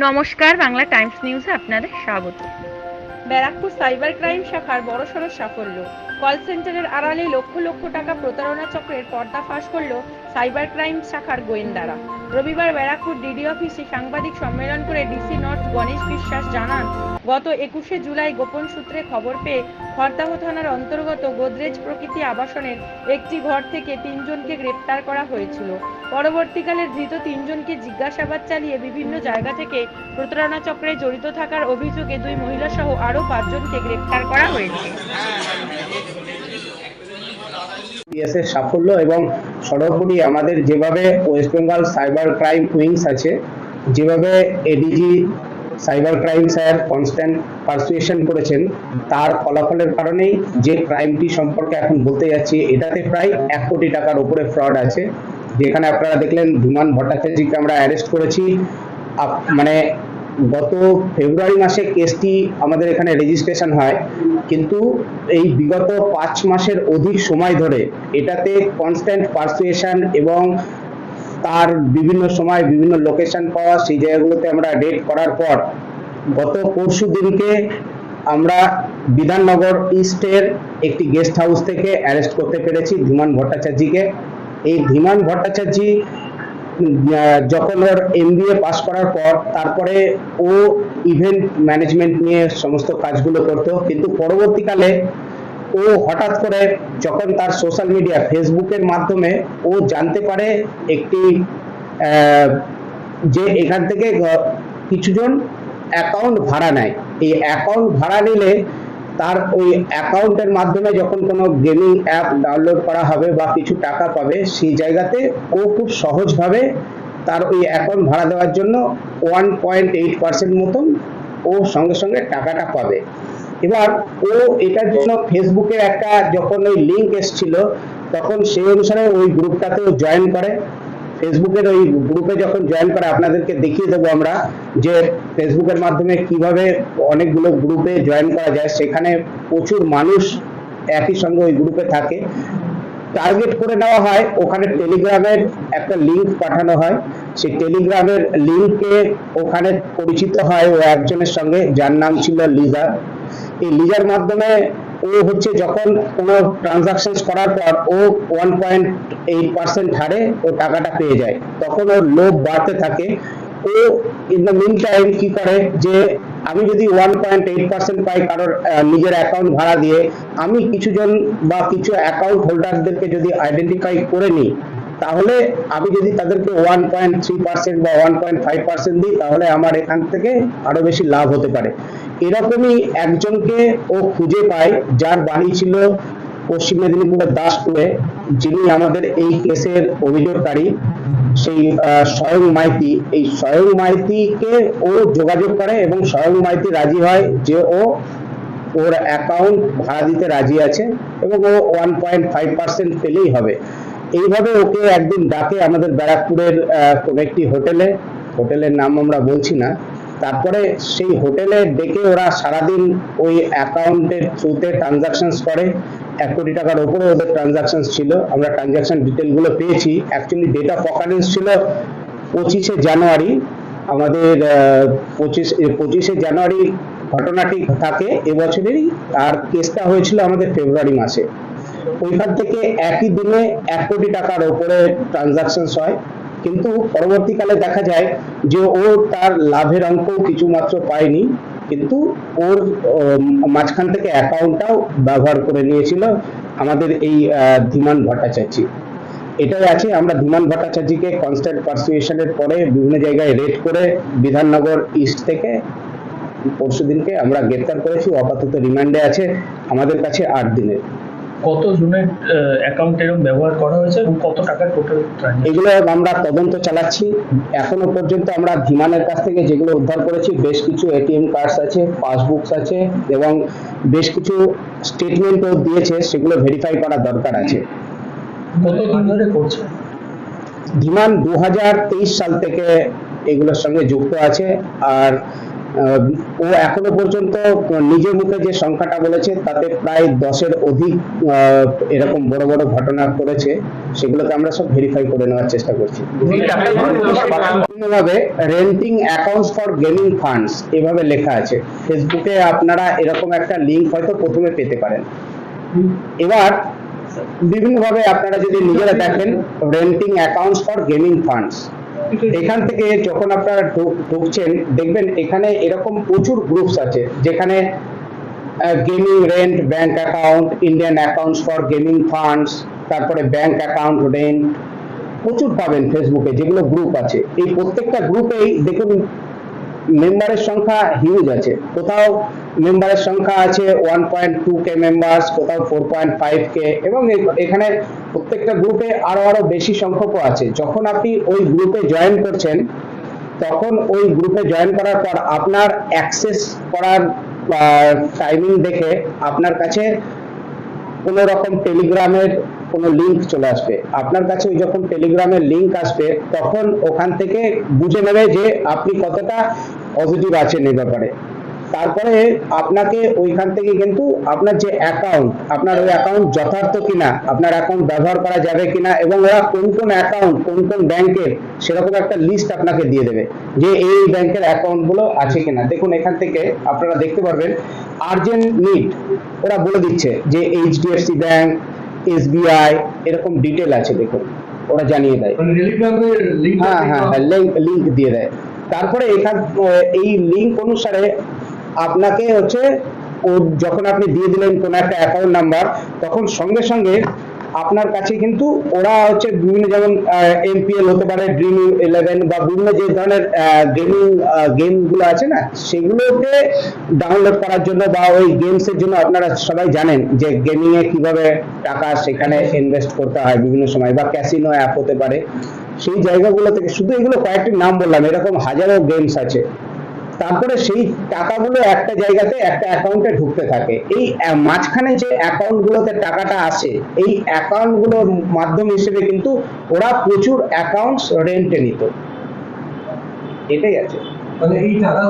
নমস্কার, বাংলা টাইমস নিউজে আপনাদের স্বাগত। ব্যারাকপুর সাইবার ক্রাইম শাখার বড়সড় সাফল্য। কল সেন্টারের আড়ালে লক্ষ লক্ষ টাকা প্রতারণা চক্রের পর্দাফাশ করল সাইবার ক্রাইম শাখার গোয়েন্দারা। রবিবার ব্যারাকপুর ডিডি অফিসে সাংবাদিক সম্মেলন করে ডিসি নর্থ গণেশ বিশ্বাস জানান, গত 21শে জুলাই গোপন সূত্রে খবর পেয়ে খড়দাহ থানার অন্তর্গত গোদরেজ প্রকৃতি আবাসনের একটি ঘর থেকে 3 জনকে গ্রেপ্তার করা হয়েছিল। পরবর্তীকালে ধৃত 3 জনকে জিজ্ঞাসাবাদ চালিয়ে বিভিন্ন জায়গা থেকে প্রতারণা চক্রে জড়িত থাকার অভিযোগে 2 মহিলা সহ আরও 5 জনকে গ্রেপ্তার করা হয়েছে। এর সাফল্য এবং সর্বোপরি আমাদের যেভাবে West Bengal cyber crime wings আছে, যেভাবে ADG cyber crime sir constant persuasion করেছেন, তার ফলাফলের কারণেই যে ক্রাইমটি সম্পর্কে এখন বলতে যাচ্ছি, এটাতে প্রায় 1 কোটি টাকার উপরে ফ্রড আছে। যেখানে আপনারা দেখলেন ধীমান ভট্টাচার্যকে আমরা অ্যারেস্ট করেছি। মানে গত ফেব্রুয়ারি মাসে কেসটি আমাদের এখানে রেজিস্ট্রেশন হয়, কিন্তু এই বিগত 5 মাসের অধিক সময় ধরে এটাতে কনস্ট্যান্ট পারসুয়েশন এবং তার বিভিন্ন সময় বিভিন্ন লোকেশন পাওয়া, সেই জায়গাগুলোতে আমরা রেড করার পর গত পরশু দিনকে আমরা বিধাননগর ইস্টের একটি গেস্ট হাউস থেকে অ্যারেস্ট করতে পেরেছি ধীমান ভট্টাচার্যকে। এই ধীমান ভট্টাচার্য যখন ওর MBA পাস করার পর তারপরে ও ইভেন্ট ম্যানেজমেন্ট নিয়ে সমস্ত কাজগুলো করতো, কিন্তু পরবর্তীকালে ও হঠাৎ করে যখন তার সোশ্যাল মিডিয়া ফেসবুকের মাধ্যমে ও জানতে পারে একটি যে এখান থেকে কিছুজন অ্যাকাউন্ট ভাড়া নেয়। এই অ্যাকাউন্ট ভাড়া নিলে তার ওই অ্যাকাউন্টের মাধ্যমে যখন কোনো গেমিং অ্যাপ ডাউনলোড করা হবে বা কিছু টাকা পাবে, সেই জায়গাতে ও খুব সহজভাবে তার ওই অ্যাকাউন্ট ভাড়া দেওয়ার জন্য 1.8% মতন ও সঙ্গে সঙ্গে টাকাটা পাবে। এবার ও এটার জন্য ফেসবুকের একটা যখন ওই লিঙ্ক এসেছিল, তখন সেই অনুসারে ওই গ্রুপটাতেও জয়েন করে। ফেসবুকের ওই গ্রুপে যখন জয়েন করে, আপনাদেরকে দেখিয়ে দেবো আমরা যে ফেসবুকের মাধ্যমে কিভাবে অনেকগুলো গ্রুপে জয়েন করা যায়। সেখানে প্রচুর মানুষ একই সঙ্গে ওই গ্রুপে থাকে। টার্গেট করে নেওয়া হয়, ওখানে টেলিগ্রামের একটা লিঙ্ক পাঠানো হয়। সেই টেলিগ্রামের লিঙ্কে ওখানে পরিচিত হয় ও একজনের সঙ্গে, যার নাম ছিল লিজা। এই লিজার মাধ্যমে ও হচ্ছে যখন কোনো ট্রানজাকশন করার পর ও 1.8% হারে ও টাকাটা পেয়ে যায়, তখন ওর লোভ বাড়তে থাকে। ও ইন দ্য মিন টাইম কি করে যে আমি যদি 1.8% পাই কারোর নিজের অ্যাকাউন্ট ভাড়া দিয়ে, আমি কিছুজন বা কিছু অ্যাকাউন্ট হোল্ডারদেরকে যদি আইডেন্টিফাই করে নিই, তাহলে আমি যদি তাদেরকে 1.3% বা 1.5% দিই, তাহলে আমার এখান থেকে আরো বেশি লাভ হতে পারে। এরকমই একজনকে ও খুঁজে পায়, যার বাড়ি ছিল পশ্চিম মেদিনীপুরের দাসপুরে, যিনি আমাদের এই কেসের অভিযোগকারী, সেই স্বয়ং মাইতি। এই স্বয়ং মাইতিকে ও যোগাযোগ করে এবং স্বয়ং মাইতি রাজি হয় যে ও ওর অ্যাকাউন্ট ভাড়া দিতে রাজি আছে এবং ও 1.5% পেলেই হবে। এইভাবে ওকে একদিন ডাকে আমাদের ব্যারাকপুরের কোন একটি হোটেলের নাম আমরা বলছি না। তারপরে সেই হোটেলে ডেকে ওরা সারাদিন ওই অ্যাকাউন্টের থ্রুতে ট্রানজাকশন করে। 1 কোটি টাকার উপরে ওদের ট্রানজাকশন ছিল। আমরা ট্রানজাকশন ডিটেল গুলো পেয়েছি। অ্যাকচুয়ালি ডেট অফ অকারেন্স ছিল 25শে জানুয়ারি। আমাদের 25শে জানুয়ারি ঘটনাটি থাকে এবছরেরই, আর কেসটা হয়েছিল আমাদের ফেব্রুয়ারি মাসে। ওইখান থেকে একই দিনে 1 কোটি টাকার উপরে ট্রানজাকশন হয়, কিন্তু পরবর্তীকালে দেখা যায় যে ও তার লাভের অঙ্ক কিছু মাত্র পায়নি, কিন্তু ওর মাঝখান থেকে অ্যাকাউন্টটাও ব্যবহার করে নিয়েছিল আমাদের এই ধীমান ভট্টাচার্য। এটাই আছে। আমরা ধীমান ভট্টাচার্যকে কনস্ট্যান্ট পারসুয়েশনের পরে বিভিন্ন জায়গায় রেড করে বিধাননগর ইস্ট থেকে পরশু দিনকে আমরা গ্রেপ্তার করেছি। আপাতত রিমান্ডে আছে আমাদের কাছে 8 দিনের। কত জনের অ্যাকাউন্ট এরকম ব্যবহার করা হয়েছে এবং কত টাকা টোটাল ট্রানজাকশন? এগুলো আমরা তদন্ত চালাচ্ছি। এখনো পর্যন্ত আমরা ধীমানের কাছ থেকে যেগুলো উদ্ধার করেছি, বেশ কিছু ATM কার্ডস আছে, পাসবুকস আছে এবং বেশ কিছু স্টেটমেন্টও দিয়েছে, সেগুলো ভেরিফাই করা দরকার আছে। কতদিন ধরে করছে ধীমান 2023 সাল থেকে এগুলোর সঙ্গে যুক্ত আছে। আর ও এখনো পর্যন্ত নিজের মুখে যে সংখ্যাটা বলেছে তাতে প্রায় 10-এর অধিক এরকম বড় বড় ঘটনা করেছে, সেগুলোকে আমরা সব ভেরিফাই করে নেওয়ার চেষ্টা করছি। ভাবে renting accounts for gaming funds এভাবে লেখা আছে ফেসবুকে, আপনারা এরকম একটা লিংক হয়তো প্রথমে পেতে পারেন। এবার বিভিন্নভাবে আপনারা যদি নিজেরা দেখেন renting accounts for gaming funds, এখান থেকে যখন আপনারা ঢুকছেন দেখবেন এখানে এরকম প্রচুর গ্রুপস আছে যেখানে gaming rent bank account, Indian accounts for gaming funds, তারপরে ব্যাংক অ্যাকাউন্ট রেন্ট প্রচুর পাবেন ফেসবুকে যেগুলো গ্রুপ আছে। এই প্রত্যেকটা গ্রুপেই দেখুন মেম্বারের সংখ্যা হিউজ আছে, কোথাও মেম্বারের সংখ্যা আছে 1.2K মেম্বার্স, কোথাও 4.5K, এবং এখানে প্রত্যেকটা গ্রুপে আরো বেশি সংখ্যকও আছে। যখন আপনি ওই গ্রুপে জয়েন করছেন তখন ওই গ্রুপে জয়েন করার পর আপনার অ্যাক্সেস করার টাইমিং দেখে আপনার কাছে কোনো রকম টেলিগ্রামের কোনো লিংক চলে আসবে। আপনার কাছে ওই যখন টেলিগ্রামের লিংক আসবে তখন ওখান থেকে বুঝে নেবে যে আপনি কতটা পজিটিভ আছেন এই ব্যাপারে। তারপরে আপনাকে ওইখান থেকে কিন্তু আপনার যে অ্যাকাউন্ট, আপনার ওই অ্যাকাউন্ট যথার্থ কিনা, আপনার অ্যাকাউন্ট ব্যবহার করা যাবে কিনা, এবং ওরা কোন কোন অ্যাকাউন্ট কোন কোন ব্যাংকের সেরকম একটা লিস্ট আপনাকে দিয়ে দেবে যে এই ব্যাংকের অ্যাকাউন্টগুলো আছে কিনা। দেখুন এখান থেকে আপনারা দেখতে পারবেন আর্জেন্ট নিড ওরা বলে দিচ্ছে যে HDFC ব্যাংক, SBI এরকম ডিটেল আছে, দেখুন ওরা জানিয়ে দেয়। হ্যাঁ, লিংক দিয়ে দেয়। তারপরে এই লিংক অনুসারে আপনাকে হচ্ছে যখন আপনি দিয়ে দিলেন কোন একটা অ্যাকাউন্ট নাম্বার, তখন সঙ্গে সঙ্গে আপনার কাছে কিন্তু ওরা হচ্ছে বিভিন্ন, যেমন MPL হতে পারে, ড্রিম 11 বা বিভিন্ন যে ধরনের গেমগুলো আছে না, সেগুলোকে ডাউনলোড করার জন্য বা ওই গেমস এর জন্য আপনারা সবাই জানেন যে গেমিং এ কিভাবে টাকা সেখানে ইনভেস্ট করতে হয় বিভিন্ন সময়, বা ক্যাসিনো অ্যাপ হতে পারে, সেই জায়গাগুলো থেকে, শুধু এগুলো কয়েকটি নাম বললাম, এরকম হাজারো গেমস আছে। তারপরে সেই টাকাগুলো একটা জায়গাতে একটা অ্যাকাউন্টে ঢুকতে থাকে। এই মাঝখানে যে অ্যাকাউন্টগুলোতে টাকাটা আসে, এই অ্যাকাউন্টগুলোর মাধ্যম হিসেবে কিন্তু ওরা প্রচুর অ্যাকাউন্টস রেন্টে নিত। এটাই আছে, মানে এই টাকা